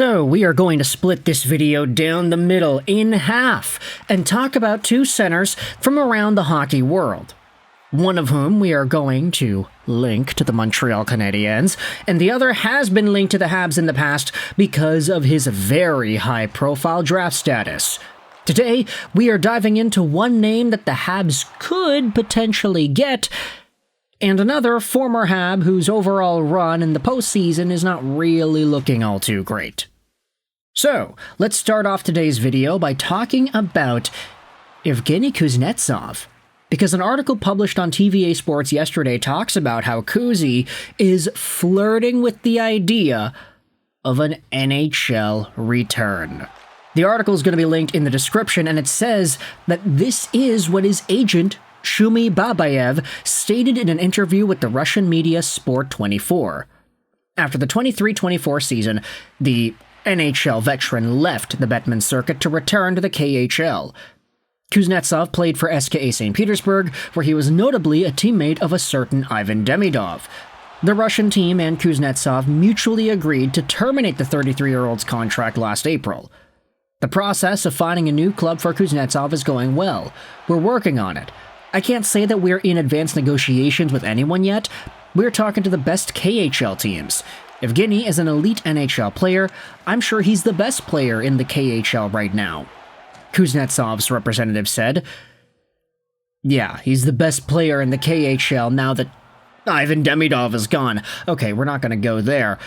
So we are going to split this video down the middle in half and talk about two centers from around the hockey world. One of whom we are going to link to the Montreal Canadiens, and the other has been linked to the Habs in the past because of his very high-profile draft status. Today, we are diving into one name that the Habs could potentially get, and another former Hab whose overall run in the postseason is not really looking all too great. So, let's start off today's video by talking about Evgeny Kuznetsov, because an article published on TVA Sports yesterday talks about how Kuzi is flirting with the idea of an NHL return. The article is going to be linked in the description, and it says that this is what his agent, Shumi Babayev, stated in an interview with the Russian media Sport 24. After the 23-24 season, the NHL veteran left the Bettman circuit to return to the KHL. Kuznetsov played for SKA St. Petersburg, where he was notably a teammate of a certain Ivan Demidov. The Russian team and Kuznetsov mutually agreed to terminate the 33-year-old's contract last April. The process of finding a new club for Kuznetsov is going well. We're working on it. I can't say that we're in advanced negotiations with anyone yet. We're talking to the best KHL teams. Evgeny is an elite NHL player. I'm sure he's the best player in the KHL right now. Kuznetsov's representative said, "Yeah, he's the best player in the KHL now that Ivan Demidov is gone." Okay, we're not going to go there.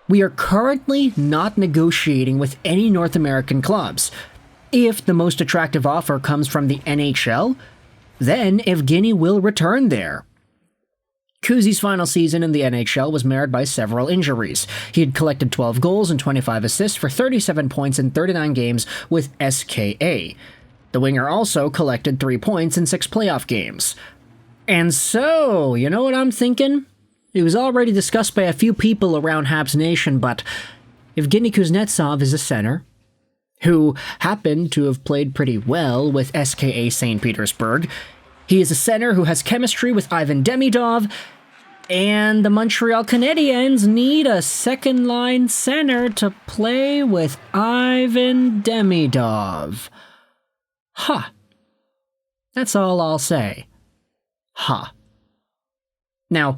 We are currently not negotiating with any North American clubs. If the most attractive offer comes from the NHL, then Evgeny will return there. Kuzi's final season in the NHL was marred by several injuries. He had collected 12 goals and 25 assists for 37 points in 39 games with SKA. The winger also collected 3 points in 6 playoff games. And so, you know what I'm thinking? It was already discussed by a few people around Habs Nation, but Evgeny Kuznetsov is a center who happened to have played pretty well with SKA St. Petersburg. He is a center who has chemistry with Ivan Demidov, and the Montreal Canadiens need a second-line center to play with Ivan Demidov. Huh. That's all I'll say. Huh. Now,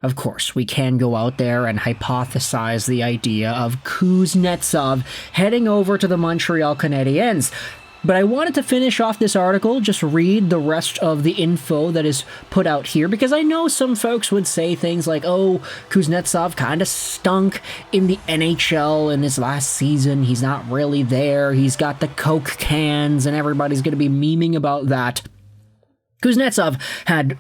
of course, we can go out there and hypothesize the idea of Kuznetsov heading over to the Montreal Canadiens. But I wanted to finish off this article, just read the rest of the info that is put out here, because I know some folks would say things like, oh, Kuznetsov kind of stunk in the NHL in his last season. He's not really there. He's got the Coke cans, and everybody's going to be memeing about that. Kuznetsov had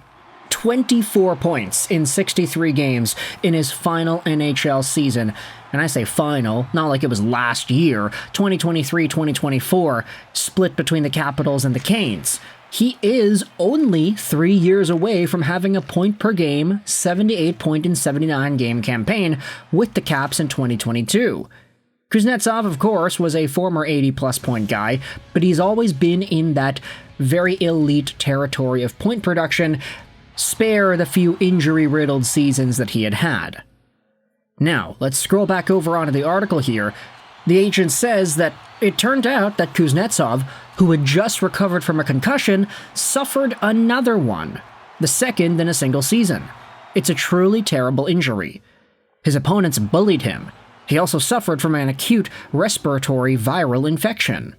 24 points in 63 games in his final NHL season. And I say final, not like it was last year, 2023-2024, split between the Capitals and the Canes. He is only 3 years away from having a point-per-game, 78-point in 79-game campaign with the Caps in 2022. Kuznetsov, of course, was a former 80-plus point guy, but he's always been in that very elite territory of point production, spare the few injury-riddled seasons that he had had. Now, let's scroll back over onto the article here. The agent says that it turned out that Kuznetsov, who had just recovered from a concussion, suffered another one, the second in a single season. It's a truly terrible injury. His opponents bullied him. He also suffered from an acute respiratory viral infection.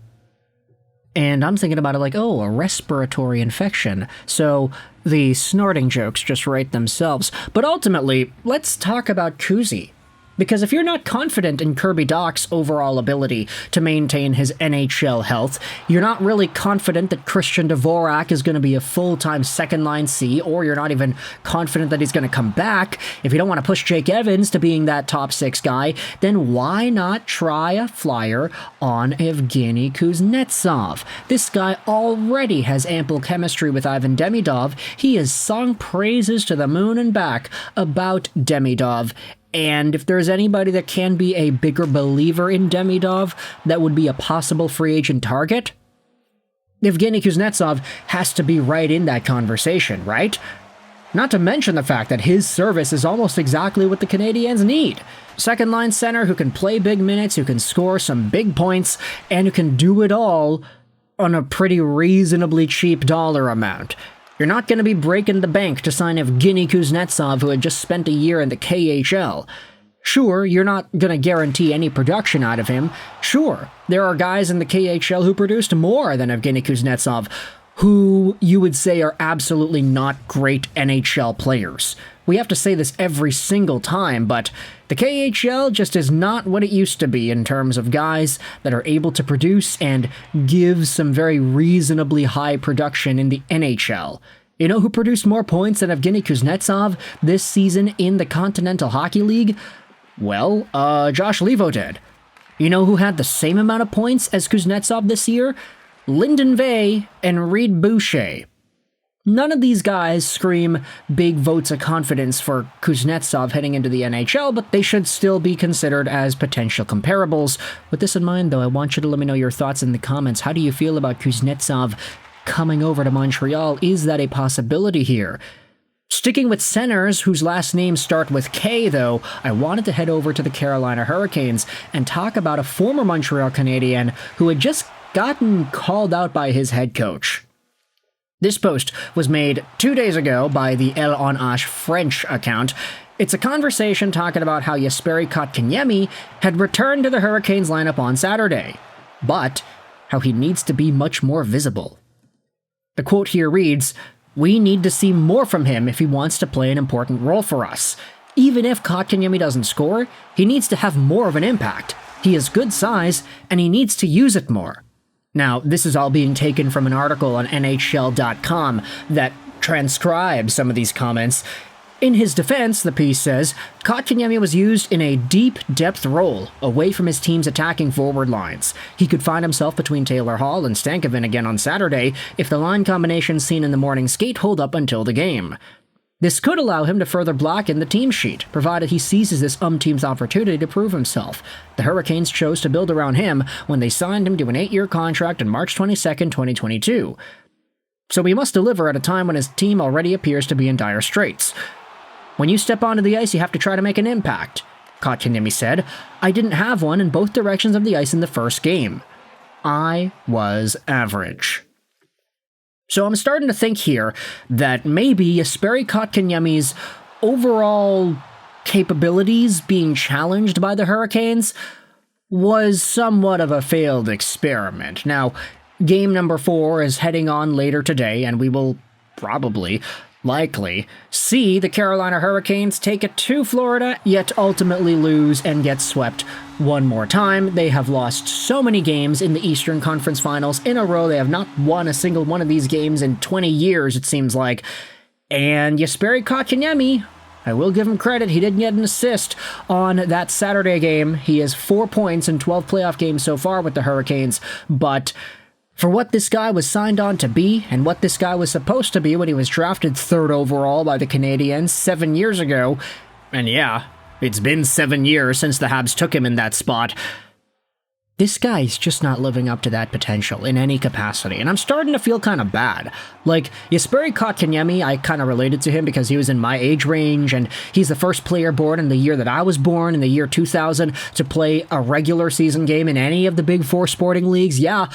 And I'm thinking about it like, oh, a respiratory infection. So the snorting jokes just write themselves. But ultimately, let's talk about Kuzi. Because if you're not confident in Kirby Dach's overall ability to maintain his NHL health, you're not really confident that Christian Dvorak is going to be a full-time second-line C, or you're not even confident that he's going to come back, if you don't want to push Jake Evans to being that top 6 guy, then why not try a flyer on Evgeny Kuznetsov? This guy already has ample chemistry with Ivan Demidov. He has sung praises to the moon and back about Demidov. And if there's anybody that can be a bigger believer in Demidov, that would be a possible free agent target, Evgeny Kuznetsov has to be right in that conversation, right? Not to mention the fact that his service is almost exactly what the Canadiens need. Second-line center who can play big minutes, who can score some big points, and who can do it all on a pretty reasonably cheap dollar amount. You're not going to be breaking the bank to sign Evgeny Kuznetsov, who had just spent a year in the KHL. Sure, you're not going to guarantee any production out of him. Sure, there are guys in the KHL who produced more than Evgeny Kuznetsov, who you would say are absolutely not great NHL players. We have to say this every single time, but the KHL just is not what it used to be in terms of guys that are able to produce and give some very reasonably high production in the NHL. You know who produced more points than Evgeny Kuznetsov this season in the Continental Hockey League? Well, Josh Leivo did. You know who had the same amount of points as Kuznetsov this year? Lyndon Vey and Reed Boucher. None of these guys scream big votes of confidence for Kuznetsov heading into the NHL, but they should still be considered as potential comparables. With this in mind, though, I want you to let me know your thoughts in the comments. How do you feel about Kuznetsov coming over to Montreal? Is that a possibility here? Sticking with centers whose last names start with K, though, I wanted to head over to the Carolina Hurricanes and talk about a former Montreal Canadien who had just gotten called out by his head coach. This post was made 2 days ago by the El On Ash French account. It's a conversation talking about how Jesperi Kotkaniemi had returned to the Hurricanes lineup on Saturday, but how he needs to be much more visible. The quote here reads, "We need to see more from him if he wants to play an important role for us. Even if Kotkaniemi doesn't score, he needs to have more of an impact. He has good size, and he needs to use it more." Now, this is all being taken from an article on NHL.com that transcribes some of these comments. In his defense, the piece says, Kotkaniemi was used in a deep depth role, away from his team's attacking forward lines. He could find himself between Taylor Hall and Stankoven again on Saturday if the line combinations seen in the morning skate hold up until the game. This could allow him to further block in the team sheet, provided he seizes this team's opportunity to prove himself. The Hurricanes chose to build around him when they signed him to an 8-year contract on March 22, 2022. So he must deliver at a time when his team already appears to be in dire straits. When you step onto the ice, you have to try to make an impact, Kotkaniemi said. I didn't have one in both directions of the ice in the first game. I was average. So I'm starting to think here that maybe Jesperi Kotkaniemi's overall capabilities being challenged by the Hurricanes was somewhat of a failed experiment. Now, game number 4 is heading on later today, and we will likely see the Carolina Hurricanes take it to Florida, yet ultimately lose and get swept one more time. They have lost so many games in the Eastern Conference Finals in a row. They have not won a single one of these games in 20 years, it seems like. And Jesperi Kotkaniemi, I will give him credit, he did get an assist on that Saturday game. He has 4 points in 12 playoff games so far with the Hurricanes, but for what this guy was signed on to be, and what this guy was supposed to be when he was drafted 3rd overall by the Canadiens 7 years ago, and yeah, it's been 7 years since the Habs took him in that spot, this guy's just not living up to that potential in any capacity, and I'm starting to feel kind of bad. Like, Jesperi Kotkaniemi, I kind of related to him because he was in my age range, and he's the first player born in the year that I was born, in the year 2000, to play a regular season game in any of the Big 4 sporting leagues. Yeah,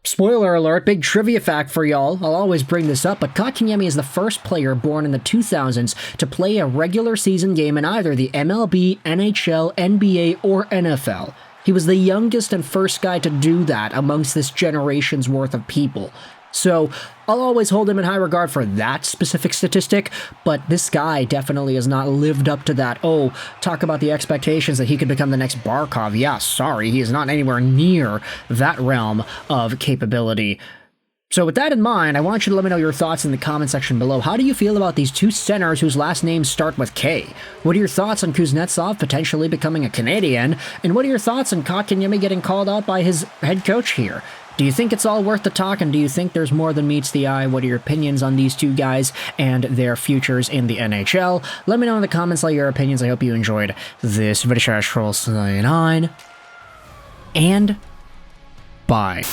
spoiler alert, big trivia fact for y'all, I'll always bring this up, but Kotkaniemi is the first player born in the 2000s to play a regular season game in either the MLB, NHL, NBA, or NFL. He was the youngest and first guy to do that amongst this generation's worth of people. So I'll always hold him in high regard for that specific statistic, but this guy definitely has not lived up to that. Oh, talk about the expectations that he could become the next Barkov. Yeah, sorry, he is not anywhere near that realm of capability. So with that in mind, I want you to let me know your thoughts in the comment section below. How do you feel about these two centers whose last names start with K? What are your thoughts on Kuznetsov potentially becoming a Canadian? And what are your thoughts on Kotkaniemi getting called out by his head coach here? Do you think it's all worth the talk, and do you think there's more than meets the eye? What are your opinions on these two guys and their futures in the NHL? Let me know in the comments all your opinions. I hope you enjoyed this video. Sign on, and bye.